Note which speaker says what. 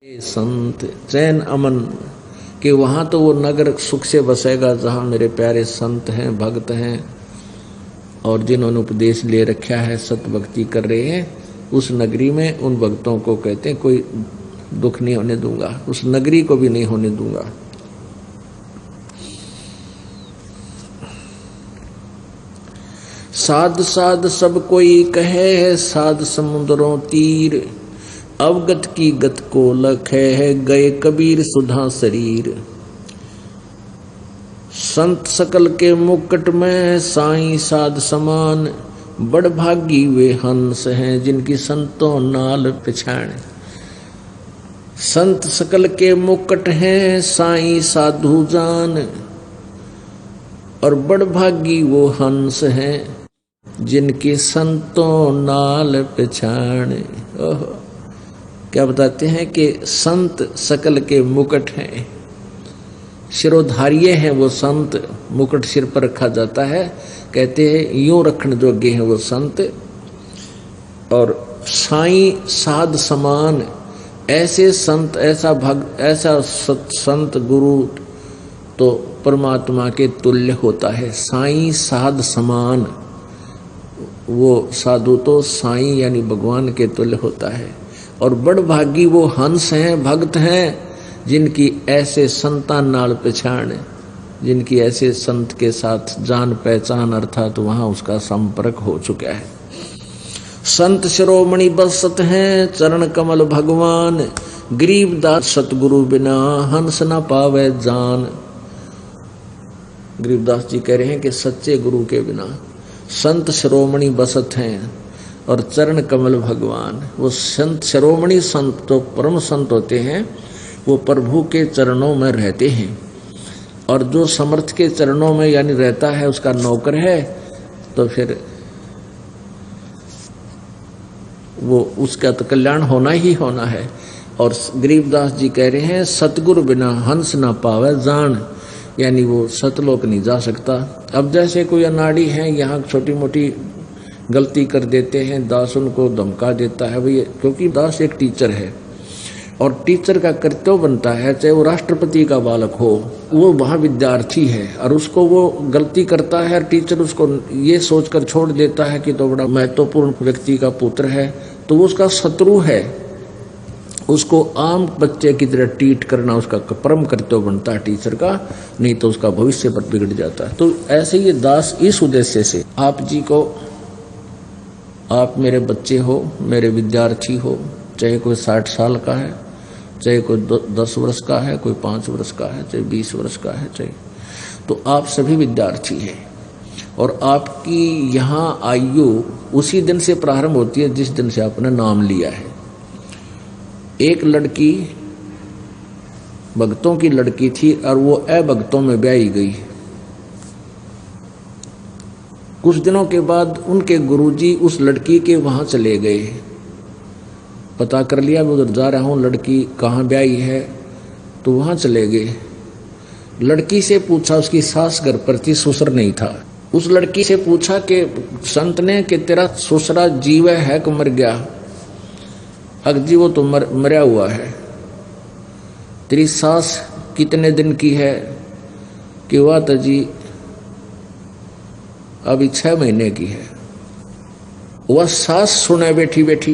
Speaker 1: ये संत चैन अमन कि वहाँ तो वो नगर सुख से बसेगा जहाँ मेरे प्यारे संत हैं, भक्त हैं और जिन्होंने उपदेश ले रखा है, सत भक्ति कर रहे हैं। उस नगरी में उन भक्तों को कहते हैं कोई दुख नहीं होने दूंगा, उस नगरी को भी नहीं होने दूंगा। साध साध सब कोई कहे है, साध समुद्रों तीर, अवगत की गत को लखे है, गए कबीर सुधा शरीर। संत सकल के मुकुट में साईं साध समान, बड़ भागी वे हंस हैं जिनकी संतों नाल पहचान। संत सकल के मुकुट हैं साईं साधु जान, और बड़ भागी वो हंस हैं जिनकी संतों नाल पहचान। क्या बताते हैं कि संत सकल के मुकुट हैं, शिरोधार्य हैं वो संत, मुकुट सिर पर रखा जाता है, कहते हैं यूं रखने जोगे हैं वो संत। और साईं साध समान, ऐसे संत, ऐसा भक्त, ऐसा संत गुरु तो परमात्मा के तुल्य होता है। साईं साध समान, वो साधु तो साईं यानी भगवान के तुल्य होता है। और बड़ भागी वो हंस हैं, भक्त हैं जिनकी ऐसे संतान नाल पहचान, जिनकी ऐसे संत के साथ जान पहचान अर्थात वहाँ उसका संपर्क हो चुका है। संत शिरोमणि बसत हैं चरण कमल भगवान, गरीबदास सतगुरु बिना हंस न पावे जान। गरीबदास जी कह रहे हैं कि सच्चे गुरु के बिना संत शिरोमणि बसत हैं और चरण कमल भगवान। वो संत शिरोमणि संत तो परम संत होते हैं, वो प्रभु के चरणों में रहते हैं। और जो समर्थ के चरणों में यानी रहता है उसका नौकर है, तो फिर वो उसका तो कल्याण होना ही होना है। और गरीबदास जी कह रहे हैं सतगुरु बिना हंस ना पावे जान, यानी वो सतलोक नहीं जा सकता। अब जैसे कोई अनाड़ी है, यहाँ छोटी मोटी गलती कर देते हैं, दास उनको धमका देता है भाई, क्योंकि दास एक टीचर है और टीचर का कर्तव्य बनता है, चाहे वो राष्ट्रपति का बालक हो, वो वहाँ विद्यार्थी है और उसको वो गलती करता है, टीचर उसको ये सोचकर छोड़ देता है कि तो बड़ा महत्वपूर्ण व्यक्ति का पुत्र है, तो वो उसका शत्रु है। उसको आम बच्चे की तरह ट्रीट करना उसका परम कर्तव्य बनता है टीचर का, नहीं तो उसका भविष्य पर बिगड़ जाता है। तो ऐसे ये दास इस उद्देश्य से आप जी को, आप मेरे बच्चे हो, मेरे विद्यार्थी हो, चाहे कोई 60 साल का है, चाहे कोई 10 वर्ष का है, कोई 5 वर्ष का है, चाहे 20 वर्ष का है, चाहे, तो आप सभी विद्यार्थी हैं। और आपकी यहाँ आयु उसी दिन से प्रारंभ होती है जिस दिन से आपने नाम लिया है। एक लड़की भक्तों की लड़की थी और वो अभक्तों में ब्याही गई। कुछ दिनों के बाद उनके गुरुजी उस लड़की के वहां चले गए, पता कर लिया मैं उधर जा रहा हूँ, लड़की कहाँ ब्याही है, तो वहां चले गए। लड़की से पूछा, उसकी सास घर पर थी, ससुर नहीं था। उस लड़की से पूछा कि संत ने कि तेरा ससुरा जीव है कि मर गया? अगजी वो तो मरा हुआ है। तेरी सास कितने दिन की है? कि वह तो जी अभी 6 महीने की है। वह सास सुने बैठी बैठी